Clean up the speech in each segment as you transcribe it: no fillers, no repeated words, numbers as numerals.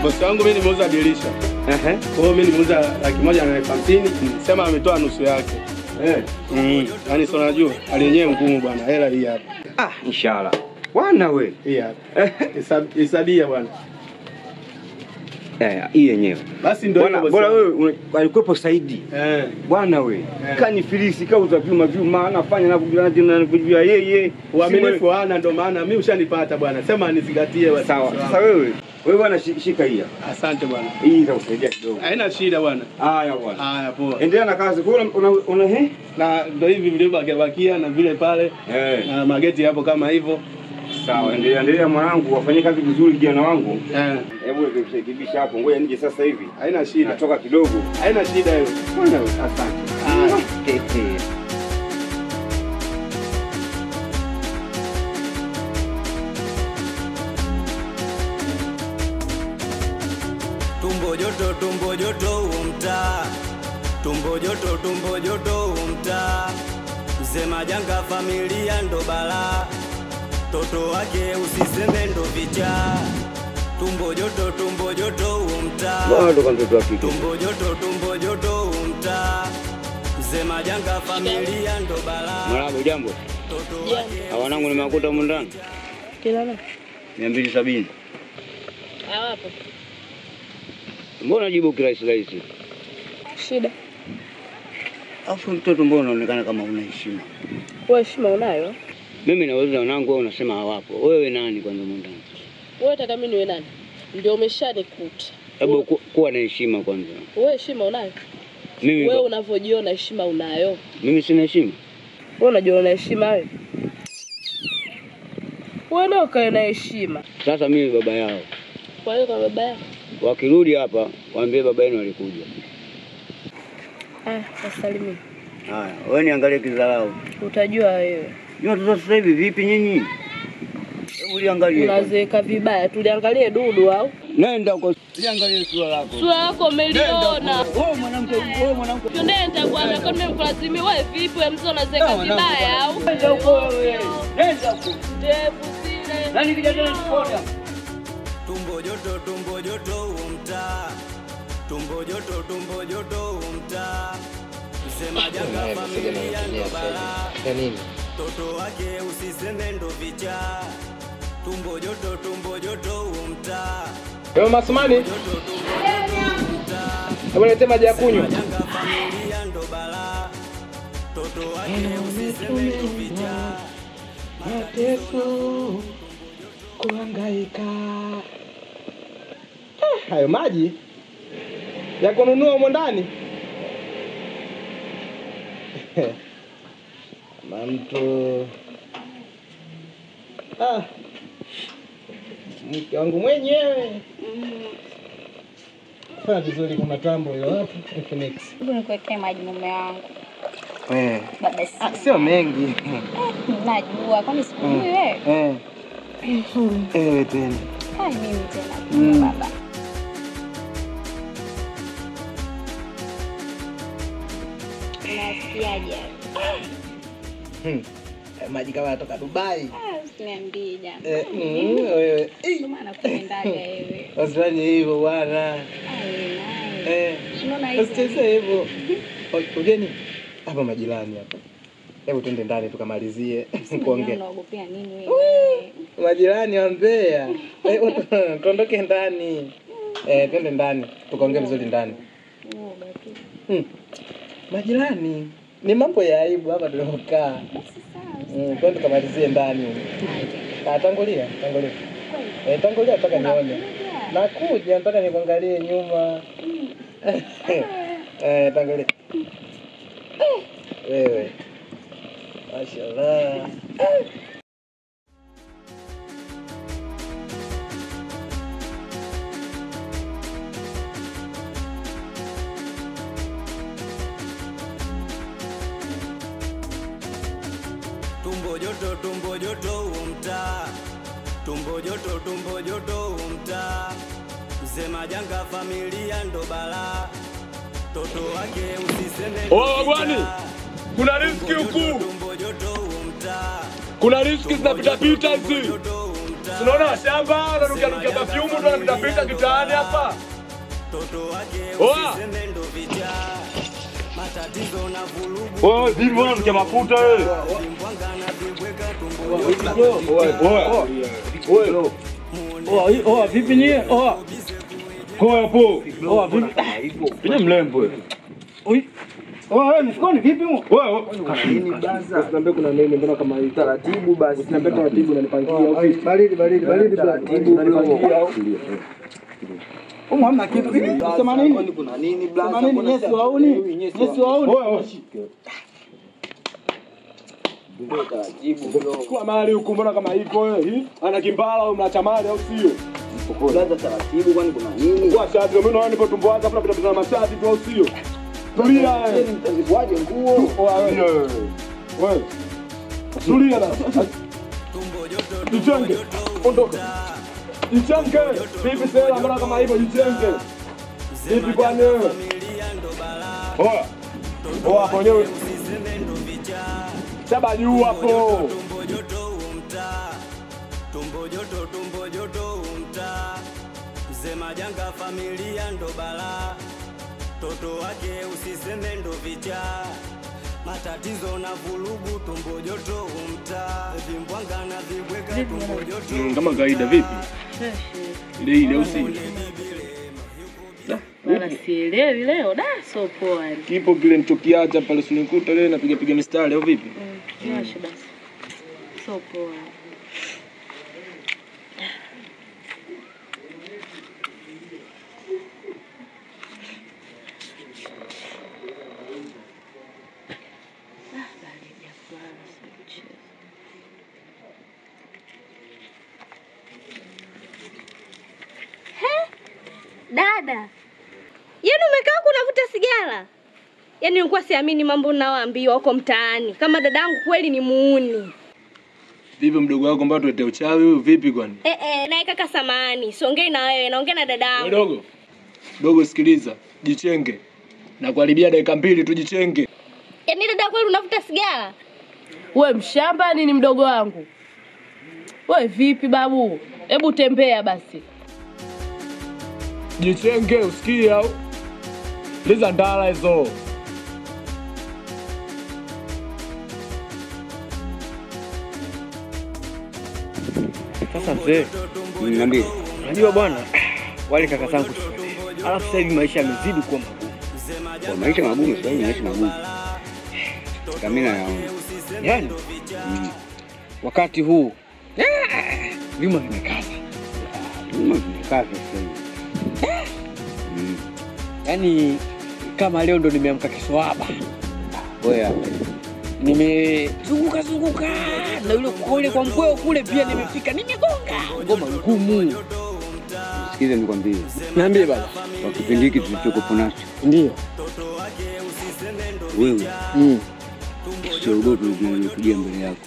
Bosi wangu mimi nimeuza dirisha. Kwa hiyo mimi nimeuza 150,000, sema ametoa nusu yake. Yaani sio unajua, aliyenyewe ngumu bwana, hela hii hapa. Inshallah. Bwana we. Hii hapa. Hesabia bwana. Hii yenyewe. Basi ndio hivyo. Bora wewe alikuwepo Saidi. Bwana we. Kanifilisi kauza vyuma anafanya na kujua yeye. Uaminifu hana ndio maana mimi ushanipata bwana. Sema nizingatie basi. Sawa. Sasa wewe bwana shika hii. Asante bwana. Hii itakusaidia kidogo. Haina shida bwana. Haya bwana. Haya poa. Endelea na kazi. Kwa una na ndio hivi vilivyobakia na vile pale. Na mageti hapo kama hivyo. Sawa, endelea mwanangu, wafanye kazi vizuri kijana wangu. Hebu rekebisha hapo. Ngoja nije sasa hivi. Haina shida. Natoka kidogo. Haina shida hiyo. Bwana asante. Tumbo joto umta. Tumbo joto umta. Mzee majanga familia ndo bala. Toto wake usiseme ndo vicha. Tumbo joto umta. Bado kwa mtoto wake. Tumbo joto umta. Mzee majanga familia ndo bala. Mwanangu jambo. Hawanangu nimekuta huko ndani. Kila nani? 270. Hawapo. Mbona jibu kirahisi? Shida. Afu mtoto mbona unaonekana kama una heshima? Wewe heshima unayo? Mimi naweza wanangu wewe unasema hawapo. Wewe nani kwanza ndani? Wewe unataka mimi niwe nani? Ndio umeshanikuta. Hebu kuwa na heshima kwanza. Wewe heshima unayo? Mimi wewe unavyojiona heshima unayo? Mimi sina heshima. Wewe unajiona heshima wewe? Wewe ndio ukae na heshima. Sasa mimi baba yao. Kwa hiyo kwa baba yao. Wakirudi hapa waambie baba yenu alikuja. Wasalimie. Haya, wewe niangalie kidharau. Utajua wewe. Ni watoto sasa hivi vipi nyinyi? Hebu liangalie. Unazeeka vibaya, tuliangalie dudu au? Nenda huko. Liangalie sura lako. Sura lako umeliona. Wewe mwanamke. Nenda bwana, kwa nini mkulazimia wewe vipi wewe mzee unazeeka vibaya au? Nenda huko wewe. Nenda huko. Ndevu zile. Nani kijana tukoda? Tumbo joto umta. Tumbo joto umta. Msema janga familia ndo bala. Nini? Toto wake usiseme ndo vicha. Tumbo joto umta. Wewe Masumani? Hebu lete maji ya kunywa. Janga familia ndo bala. Toto wake usiseme ndo vicha. Mateso kuhangaika. Hayo maji ya kununua humo ndani. Mtu mke wangu mwenyewe. Fanya vizuri kwa matambo hilo hapo. Phoenix. Hebu nikuwekee maji mume wangu. Baba sio mengi. Najua kwani sikujui wewe. Ewe tena. Hai mimi tena baba. Unasikiaje? Maji kama yanatoka Dubai. Usiniambie jamaa. Wewe. Ndio maana kuendaga wewe. Wasifanye hivyo bwana. Unaona hivi? Usicheze hivyo. Ugeni hapa majirani hapa. Hebu twende ndani tukamalizie kuongea. Unaogopea nini wewe? Majirani wa Mbeya. Tuondoke ndani. Twende ndani tukaongea vizuri ndani. Majirani ni mambo ya aibu hapa tunaokaa. Twende tukamalizie ndani. Tangulia. Tangulia nataka nione. Nakuja nataka nikuangalie nyuma. Tangulia. Wewe. Mashallah. Tumbo joto umta. Tumbo joto umta. Mzee majanga familia ndo bala. Toto wake usiseme. Bwani. Kuna riski huku. Kuna riski zinapita hizi. Unaona shamba na nukia perfume ndo anapita kitaani hapa. Oa. Oh, vipi wana nukia mafuta wewe? Oa vipi nyie? Oa. Kwa hapo. Oa vipi? Penya mlembo wewe. Oi. Oa wewe mfukoni vipi mo? Wewe Kana nini baza? Usiambie kuna nini mbona kama hii taratibu basi. Usiambie taratibu na nipangia au vipi? Baridi taratibu unanipangia au? Hamna kitu. Sema nini? Kuna nini blaza? Sema nini Yesu wauni? Yesu wauni. wewe. Ndio taratibu bro. Kwa mali huko mbona kama iko wewe? Ana kimbala au mnacha mali au sio? Blaza taratibu kwani kuna nini? Kwa sababu mimi naona nipo tumbo wako afu napita na mashati tu au sio? Tulia wewe. Mtazibwaje nguo? Wewe. Wewe. Tulia na. Jitenge. Ondoka. Jitenge. Vipi sasa mbona kama hivyo jitenge? Vipi kwani wewe? Oa. Oa hapo wewe. Saba juu hapo. Tumbo joto umta. Mzee majanga familia ndo bala. Toto wake usiseme ndo vicha. Matatizo na vulugu tumbo joto umta. Vimbwanga na vibweka tumbo joto. Kama kawaida vipi? Ile usi. Bana sielewi leo so poa. Kipo kile nitokiacha pale sinikuta leo napiga mistari au vipi? Nyosha basi. So poa. Dada, yaani umekaa huko unavuta sigara? Yaani nilikuwa siamini mambo ninaoambiwa huko mtaani. Kama dadangu kweli ni muuni. Vipi mdogo wako mbona tuete uchawi huyu vipi kwani? Naye kaka samahani, siongei na wewe, naongea na dadangu. Dogo. Dogo sikiliza, jichenge. Na kuharibia dakika 2 tu jichenge. Yaani dada kweli unavuta sigara? Wewe mshamba nini mdogo wangu? Wewe vipi babu? Hebu tembea basi. Jichenge usikie au? Liza ndala hizo. Sasa mzee, niambie. Unajua bwana, wale kaka zangu alafu sasa hivi maisha yamezidi kuwa magumu. Kwa maisha magumu sasa hivi maisha magumu. Kamina yaona. Yaani wakati huu vyuma vimekaza. Vyuma vimekaza sasa hivi. Yaani kama leo ndo nimeamka kiswaba. Oya. Nimezunguka na yule kule kwa mkweo kule pia nimefika nimegonga ngoma ngumu. Sikiza nikwambie. Niambie baba. Kwa kipindi hiki tulichokuwa nacho. Ndio. Wewe. Usiogope kuja mbele yako.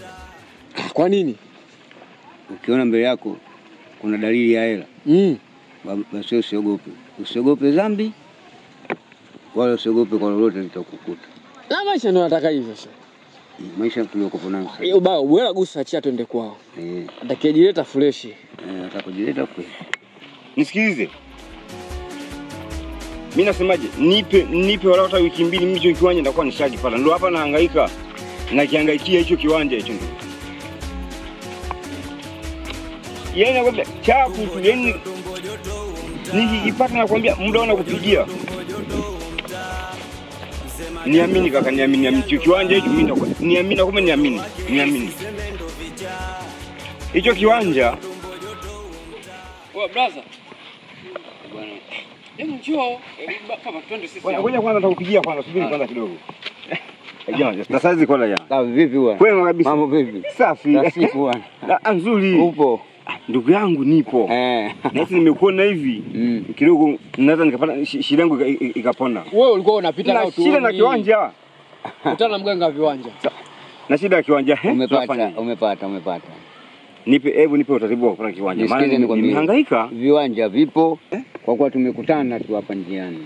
Kwa nini? Ukiona mbele yako kuna dalili ya hela. Basi usiogope. Usiogope dhambi. Wala usiogope kwa lolote litakukuta. Na maisha ndio nataka hivyo sasa. Maisha tuliyokuwa nayo sasa. Hiyo baba bora gusa achia twende kwao. Atakijileta fresh. Atakujileta fresh. Nisikilize. Mimi nasemaje? Nipe wala hata wiki 2 mimi hicho kiwanja nitakuwa nishakipata. Ndio hapa nahangaika. Nakihangaikia hicho kiwanja hicho ndio. Yeye anakwambia chapu tu yani nikipata nakwambia muda unakupigia. Niamini kaka, niamini kiwanja hicho mimi nitakuwa. Niamini kama niamini. Hicho kiwanja. Brother. Bwana. Njoo. Papa twende sisi. Ngoja kwanza nitakupigia kwanza, subiri kwanza kidogo. Jamani, sasa hizi kola jana. Sawa vipi bwana? Kwema kabisa. Mambo vipi? Safi. Safi bwana. Nzuri. Upo? Ndugu yangu nipo. Na sisi nimekuona hivi. Kidogo naweza nikapata shida yangu ikapona. Wewe ulikuwa unapita na tu. Shida na kiwanja. Utana mganga viwanja. Na shida ya kiwanja. Umepata. Nipe utaratibu wa kupata kiwanja. Maana nimehangaika. Viwanja vipo. Kwa kuwa tumekutana tu hapa njiani.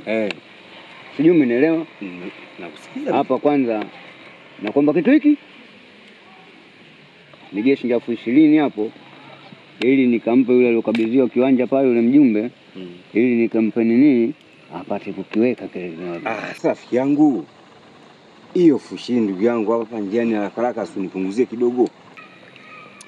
Sijui umenielewa? Nakusikiza. Hapa kwanza na kwamba kitu hiki nije shilingi 20,000 hapo ili nikampe yule aliyokabidhiwa kiwanja pale yule mjumbe ili nikampe nini apate kukiweka kile kiwanja. Sasa rafiki yangu, hiyo fushi ndugu yangu hapa njiani haraka usinipunguzie kidogo.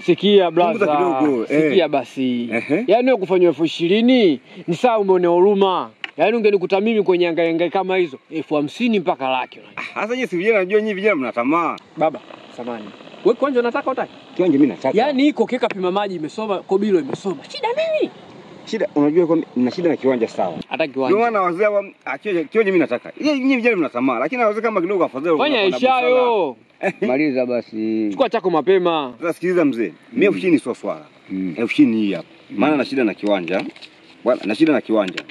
Sikia blaza, sikia basi. Yaani wewe kufanywa 20,000 ni sawa umeone huruma. Yaani ungenikuta mimi kwenye anga kama hizo 50,000 mpaka laki. Sasa nyinyi si vijana, najua nyinyi vijana mna tamaa. Baba, samani. Wewe kwanza unataka utaki? Kiwanja mimi nataka. Yaani iko keka pima maji imesoma, Kobilo imesoma. Shida nini? Shida unajua kwa nina shida na kiwanja sawa. Hata kiwanja. Ndio maana wazee kiwanja mimi nataka. Nyinyi vijana mna tamaa, lakini wazee kama kidogo afadhali. Fanya ishayo. Maliza basi. Chukua chako mapema. Sasa sikiliza mzee. Mimi 50,000 sio swala. 50,000 hii hapa. Maana na shida na kiwanja. Bwana, na shida na kiwanja.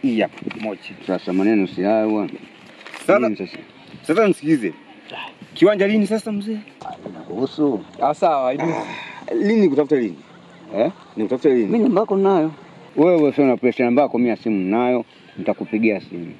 Hii hapa moja. Sasa maneno si hayo bwana. Sasa nisikize. Kiwanja lini sasa mzee? Kuhusu. Sawa, lini kutafuta lini? Nikutafuta lini? Mimi namba yako nayo. Wewe sio na pressure namba yako, mimi simu nayo, nitakupigia simu.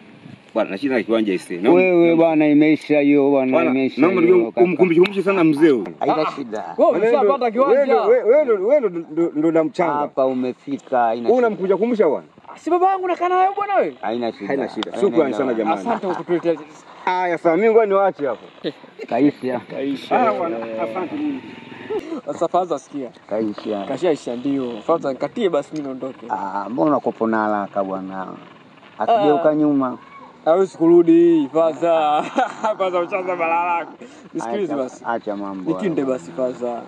Bwana, na shida na kiwanja hisi. Wewe bwana imeisha hiyo bwana imeisha. Naomba kumkumbushe sana mzee huyu. Haina shida. Wewe umeshapata kiwanja. Wewe ndo na mchanga. Hapa umefika, haina shida. Unamkuja kumbusha bwana? Si baba yangu nakaa naye bwana wewe. Haina shida. Haina shida. Shukrani sana jamani. Asante kwa kutuletea. Haya sawa, mimi ngoja niwaache hapo. Kaisha. Bwana, asante mimi. Sasa faza sikia. Kaisha. Kashaisha ndio. Faza nikatie basi mimi naondoke. Mbona uko na haraka bwana? Akigeuka nyuma. Hawezi kurudi faza. Faza uchaza balala. Nisikilize basi. Acha mambo. Nikinde basi faza.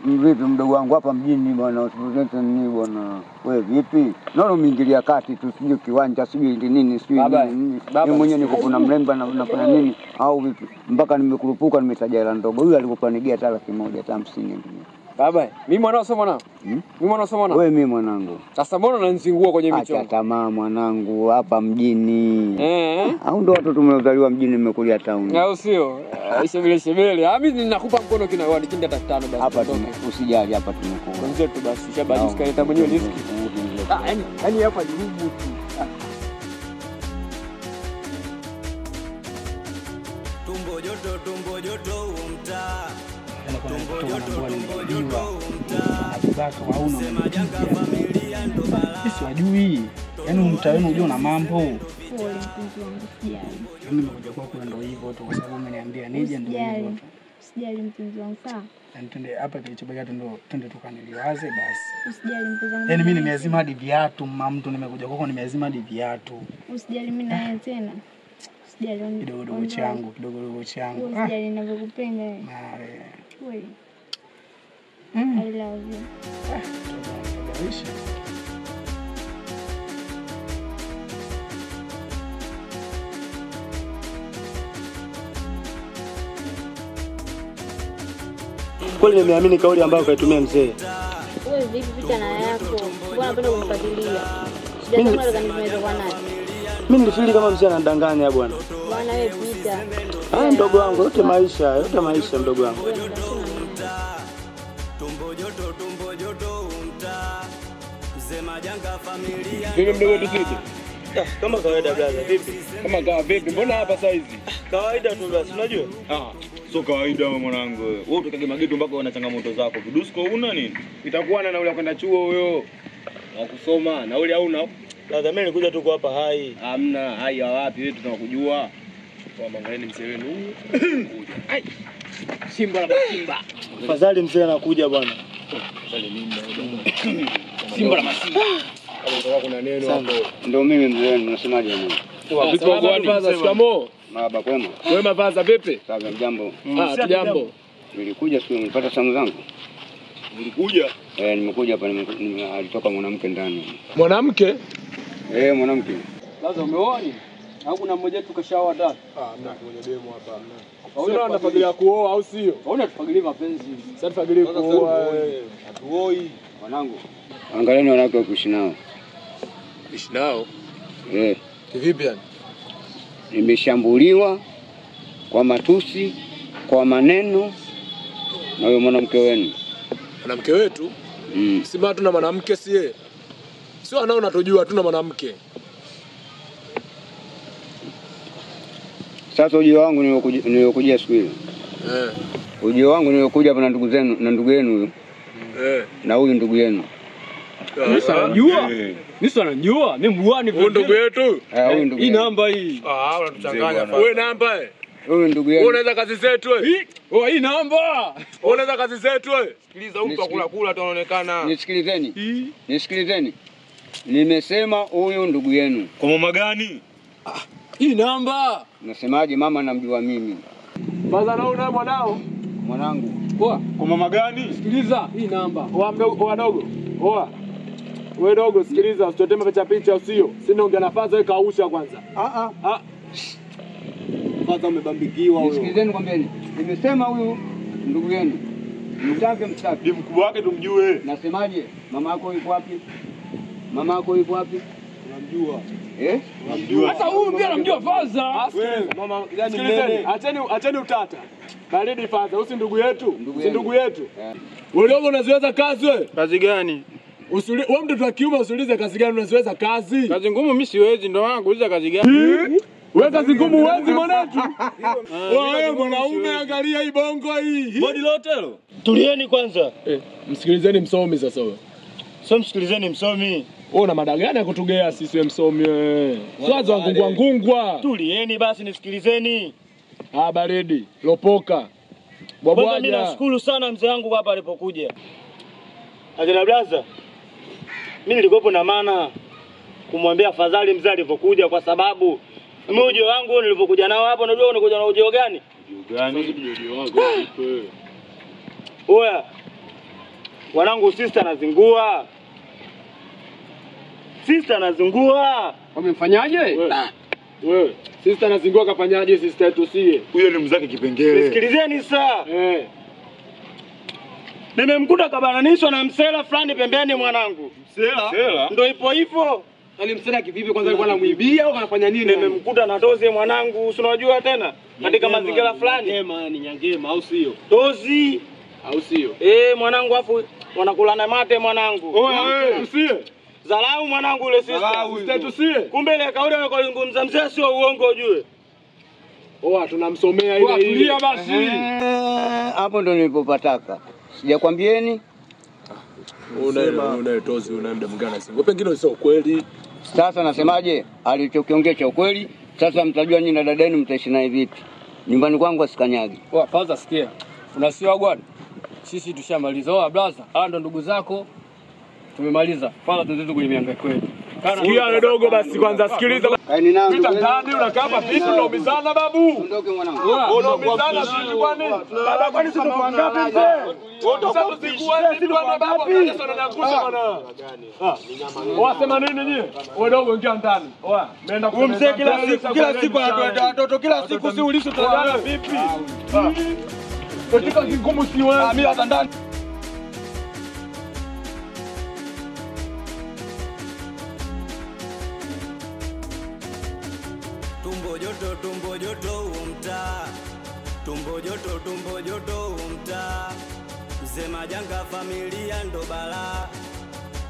Vipi mdogo wangu hapa mjini bwana, usipozete nini bwana? Wewe vipi? Naona umeingilia kati tu, sio kiwanja, sio nini, sio nini. Mimi mwenyewe niko kuna mlemba na nafanya nini au vipi? Mpaka nimekurupuka nimetaja hela ndogo. Huyu alikuwa nigia hata 100,000 hata 50. Baba, mimi mwanao sio mwanao? Mimi mwanao sio mwanao? Wewe mimi mwanangu. Sasa mbona unanizingua kwenye michongo? Acha tamaa mwanangu, hapa mjini. Au ndo watu tumezaliwa mjini nimekulia town. Au sio? Shebele. Mimi ninakupa mkono kina nikinde hata 5 basi. Hapa usijali, hapa tumekuwa. Kwanza tu basi, shabadi sikaleta mwenyewe riziki. Yaani hapa ni rubu tu. Tumbo joto umtaa. Sisi wajui, yaani mtaa wenu unajua na mambo. Pole mpenzi wangu, sijali. Mimi nimekuja kwako ndio hivyo tu, kwa sababu umeniambia nije ndio hivyo. Usijali mpenzi wangu, sawa? Yaani twende hapa kilichobaki twende tukaniliwaze basi. Usijali mpenzi wangu. Yaani mimi nimeazima hadi viatu, mama mtu nimekuja kwako nimeazima hadi viatu. Usijali mimi na yeye tena. Usijali kidogo changu. Usijali ninavyokupenda wewe. Wewe. I love you. Kweli nimeamini kauli ambayo kaitumia mzee. Wewe vipi picha na yako? Mbona unapenda kunifuatilia? Shida zangu nataka nimeweza kwa nani? Mimi nilifili kama mzee anadanganya bwana. Bwana wewe pita. Ndogo wangu, yote maisha mdogo wangu. Tumbo joto umtaa. Msema janga familia. Vipi mdogo wetu vipi? Kama kawaida brother, vipi? Kama kawa vipi? Mbona hapa saa hizi? Kawaida tu basi, unajua? Sio kawaida wewe mwanangu. Wewe utakage mageto mpaka una changamoto zako. Vidusko una nini? Itakuwa na ule kwenda chuo huyo. Na kusoma, na ule hauna. Brother mimi nilikuja tu hapa hai. Hamna, hai wapi wewe tunakujua. Kwa mangani mzee wenu huyu. Ai. Simba la Simba. Fadhali mzee anakuja bwana. Fadhali mimi na Simba la Simba. Kama kuna neno hapo. Ndio mimi mzee wenu, unasemaje mimi? Vipi wako shikamoo? Marhaba kwema. Wewe Vaza vipi? Sawa jambo. Jambo. Nilikuja sio nilipata samu zangu. Ulikuja? Nimekuja hapa alitoka mwanamke ndani. Mwanamke? Mwanamke. Lazima umeoni? Au kuna mmoja tu kashaoa ndani? Hamna kwenye demo hapa hamna. Hauna unafagilia kuoa au sio? Hauna tufagilia mapenzi. Sasa tufagilie kuoa. Hatuoi. Mwanangu. Angalieni wanawake kuishi nao. Kuishi nao? Kivipi yani? Nimeshambuliwa kwa matusi, kwa maneno na huyo mwanamke wenu. Mwanamke wetu? Sima tuna mwanamke si yeye. Sio anaona tujua tuna mwanamke. Sasa ujio wangu nilikuja siku ile. Ujio wangu nilikuja hapa na ndugu zenu na ndugu yenu huyo. Na huyu ndugu yenu. Nisa anajua. Mimi muani Huyu ndugu yetu. Huyu ndugu. Hii namba hii. Unatuchanganya. Wewe namba Huyu ndugu wewe yangu. unaweza kazi zetu wewe. Hii namba. Unaweza kazi zetu wewe. Sikiliza huko kula tunaonekana. Nisikilizeni. Nimesema huyu ndugu yenu. Kwa mama gani? Hii namba. Nasemaje mama namjua mimi. Baza na una mwanao. Mwanangu. Poa. Kwa mama gani? Sikiliza hii namba. Wadogo. Oa. Wewe dogo sikiliza, usitoteme picha usio. Sina ongea nafasi wewe kausha kwanza. Kwanza umebambikiwa huyo. Nisikilizeni kwambeni. Nimesema huyu ndugu yenu. Mtake. Ni mkubwa wake tumjue. Nasemaje? Mama yako yuko wapi? Unamjua. Unamjua. Hata huyu pia anamjua Faza. Mama, yani acheni utata. Baridi Faza, usi ndugu yetu. Si ndugu yetu. Wewe dogo unaziweza kazi wewe? Kazi gani? Wewe mtoto wa kiume usiulize kazi gani unaziweza kazi. Kazi ngumu mimi siwezi, ndio maana kuuliza kazi gani? Wewe kazi ngumu uwezi mwanetu. Wewe mwanaume angalia hii bongo hii. Bodi lotelo. Tulieni kwanza. Msikilizeni msomi sasa wewe. Sio msikilizeni msomi. Wewe una mada gani ya kutugea sisi wewe msomi wewe? Swazo ngungwa. Tulieni basi nisikilizeni. Baridi, lopoka. Kwanza mimi nashukuru sana mzee wangu hapa alipokuja. Akina blaza. Mimi nilikuwa na maana kumwambia afadhali mzee alipokuja kwa sababu mimi ujio wangu nilipokuja nao hapa unajua unakuja na ujio gani? Ujio wangu vipi? Oya. Wanangu sister anazingua. Wamemfanyaje? Wewe, sister anazingua kafanyaje sister yetu sie? Huyo ni mzake kipengele. Nisikilizeni saa. Nimemkuta kabananishwa na msela fulani pembeni mwanangu. Msela? Ndio ipo hivyo. Yaani msela kivipi kwanza alikuwa anamuibia au anafanya nini? Nimemkuta na dozi mwanangu, si unajua tena? Katika mazingira fulani. Ni nyangema au sio? Dozi au sio? Mwanangu afu wanakulana mate mwanangu. Oya usie. Zalau mwanangu ile sister. Tusie. Kumbe ile kauli anazungumza mzee sio uongo ujue. Tunamsomea ile ile. Tulia basi. Hapo ndo nilipopataka. Sijakwambieni? Una tozi unaenda mgana sio. Pengine sio kweli. Sasa nasemaje? Alichokiongea cha ukweli. Sasa mtajua nyinyi na dada yenu mtaishi naye vipi. Nyumbani kwangu asikanyagi. Kwanza sikia. Unasiwa bwana. Sisi tushamaliza. Blaza, hawa ndo ndugu zako. Tumemaliza. Kwanza tuzetu kwenye mihangaiko yetu. Sikia dogo basi kwanza sikiliza. Kaeni nao. Pita ndani unakaa hapa vipi unaumizana babu? Ondoke mwanangu. Unaumizana vipi kwani? Baba kwani sisi tuko ngapi mzee? Wewe usikua vipi bwana babu? Sasa unaniangusha bwana. Wasema nini nyie? Wewe dogo ingia ndani. Oa, nenda kwa mzee kila siku watoto kila siku si ulisho tunaona vipi? Katika kigumu si wewe. Mimi hata ndani. Tumbo joto umta. Tumbo joto umta. Mzee Majanga familia ndo bala.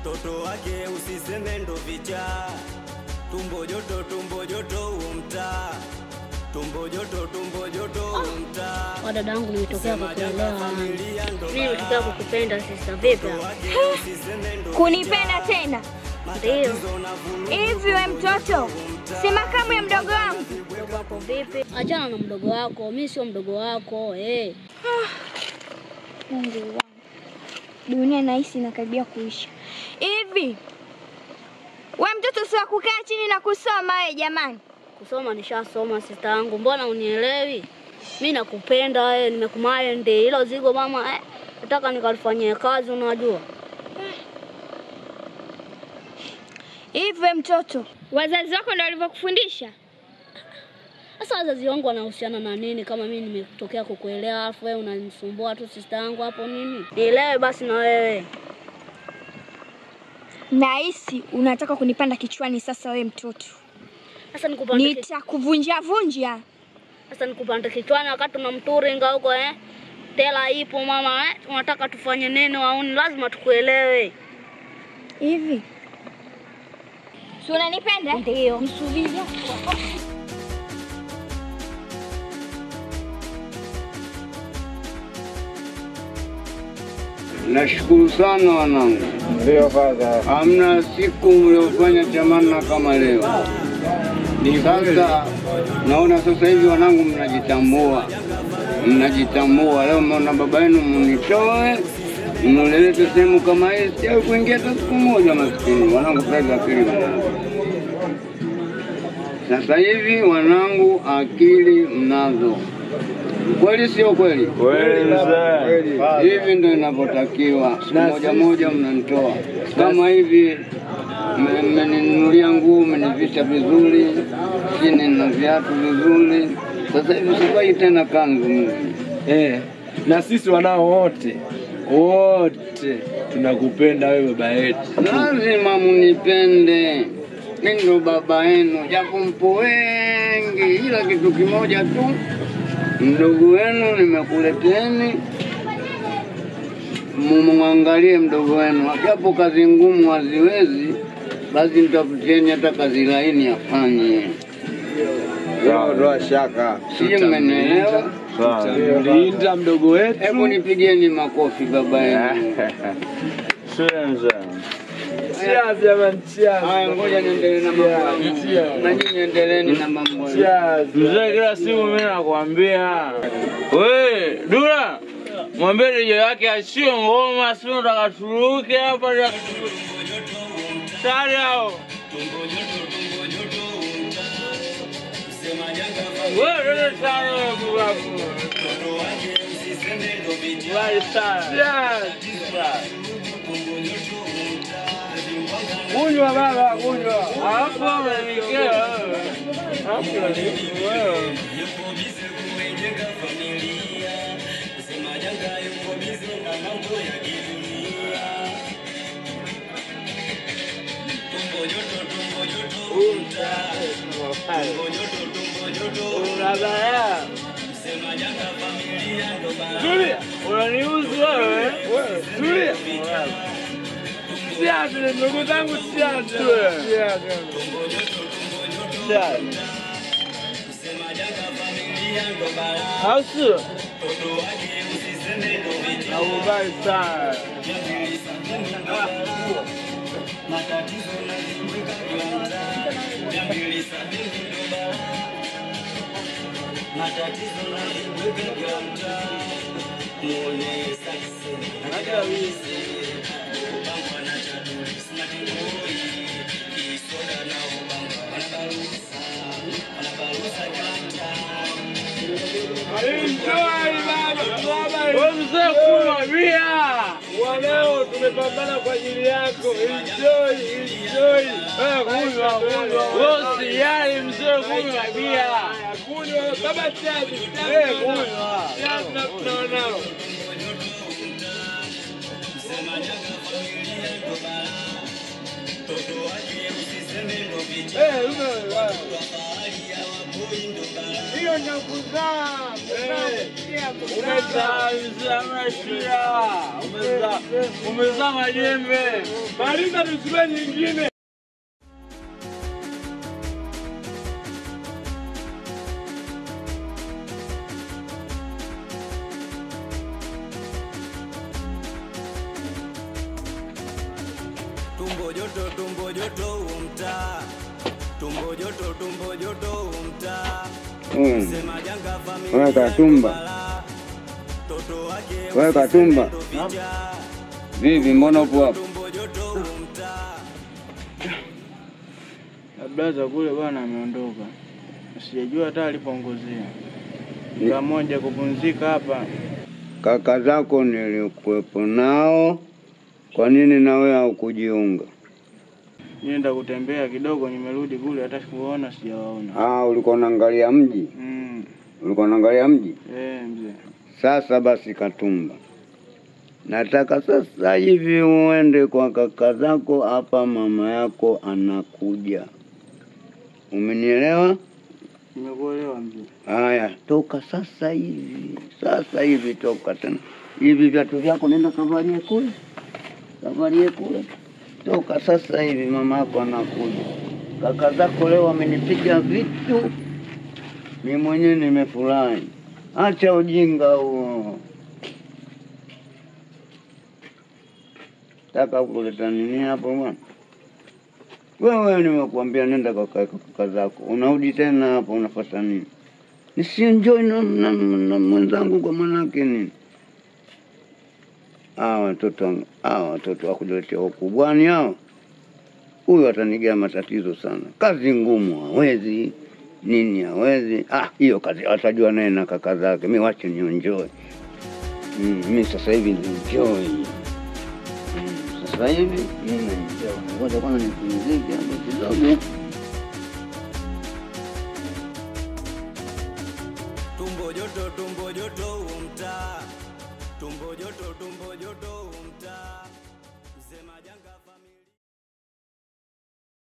Toto wake usiseme ndo vicha. Tumbo joto umta. Tumbo joto umta. Dadangu nimetokea kukuelewa. Mimi nimetokea kukupenda sister vipi? Kunipenda tena? Ndio. Hivi wewe mtoto, si makamu ya mdogo wangu? Mdogo wako vipi? Achana na mdogo wako, mimi sio mdogo wako, Mungu wangu. Dunia nahisi inakaribia kuisha. Hivi wewe mtoto si wa kukaa chini na kusoma wewe jamani? Kusoma nishasoma sister yangu, mbona unielewi? Mimi nakupenda wewe, nimekumaya ndio hilo zigo mama nataka nikalifanyie kazi unajua. Hivi mtoto, wazazi wako ndio walivyokufundisha? Sasa wazazi wangu wanahusiana na nini kama mimi nimetokea kukuelewa alafu wewe unanisumbua tu sister yangu hapo nini? Nielewe basi na wewe. Nahisi unataka kunipanda kichwani sasa wewe mtoto. Sasa nikupande nitakuvunja. Sasa nikupande kichwani wakati unamturinga huko Tela ipo mama unataka tufanye nini wauni lazima tukuelewe. Hivi si unanipenda? Ndio. Nisubiri. Nashukuru sana wanangu. Ndio father. Hamna siku mliofanya chamana kama leo. Sasa naona sasa hivi wanangu mnajitambua. Leo mnaona baba yenu mnitoe, mnilete sehemu kama hii, sio kuingia hata siku moja maskini. Wanangu sasa akili wanangu. Sasa hivi wanangu akili mnazo. Kweli sio kweli? Kweli mzee. Hivi ndio inavyotakiwa. Siku moja mnanitoa. Kama hivi mmeninunulia nguo, mmenivisha vizuri, chini na viatu vizuri. Sasa hivi sivai tena kanzu mimi. Na sisi wanao wote tunakupenda wewe baba yetu. Lazima munipende. Mimi ndo baba yenu, japo mpo wengi, ila kitu kimoja tu, mdogo wenu nimekuleteni, mumwangalie mdogo wenu. Japo kazi ngumu haziwezi, basi nitafutieni hata kazi laini afanye. Ndio shaka. Sije mmenielewa? Linda mdogo wetu. Hebu nipigieni makofi baba yenu. Cheers jamani, cheers. Haya, ngoja niendelee na mambo. Na nyinyi endeleeni na mambo. Cheers. Mzee, kila siku mimi nakwambia. Wewe, Dula, mwambie DJ yake ashie ngoma, sio nataka turuke hapa ya. Sare hao. Wewe ndio sare babu. Wewe sare. Kunywa baba, kunywa. Hapo unanikea wewe. Hapo unanikea wewe. Yuko bize kujenga familia. Sema janga yuko bize na mambo ya kidunia. Tumbo joto unta. Tumbo joto unabaya. Sema janga familia ndo baya. Tulia, unaniuzi wewe? Tulia. Siaje ndugu zangu, siaje. Au sio? Na ubaya sana. Mzee kunywa bia. Wanao tumepambana kwa ajili yako. Enjoy. Kunywa. Usijali mzee, kunywa bia. Kunywa kama chaji. Kunywa. Tunao. Hiyo ndio kuzaa. Umezaa majembe. Maliza tusube nyingine. Tumbo joto umta. Tumbo joto umta. Sema janga familia. Wewe Katumba. Wewe Katumba. Vipi, mbona upo hapo? Blaza kule bwana ameondoka. Sijajua hata alipoongozea. Ndio moja kupumzika hapa. Kaka zako nilikuwepo nao. Kwa nini na wewe haukujiunga? Nienda kutembea kidogo, nimerudi kule hata sikuona, sijawaona. Ulikuwa unaangalia mji? Ulikuwa unaangalia mji? Mzee. Sasa basi Katumba, nataka sasa hivi uende kwa kaka zako hapa, mama yako anakuja. Umenielewa? Nimekuelewa mzee. Haya, toka sasa hivi toka tena. Hivi viatu vyako nenda kavalie kule. Toka sasa hivi, mama yako anakuja. Kaka zako leo wamenipiga vitu. Mimi mwenyewe nimefurahi. Acha ujinga huo. Taka kuleta nini hapo bwana? Wewe nimekuambia nenda kwa kaka zako. Unarudi tena hapo unafuata nini? Nisienjoy na mwenzangu kwa manake nini? Hawa watoto wakuletea ukubwani hao. Huyu atanigia matatizo sana. Kazi ngumu hawezi, nini hawezi. Hiyo kazi atajua naye na kaka zake. Mimi wache nionjoy. Mimi sasa hivi enjoy. Sasa hivi mimi enjoy. Ngoja kwanza nipumzike hapo kidogo. Tumbo joto umta.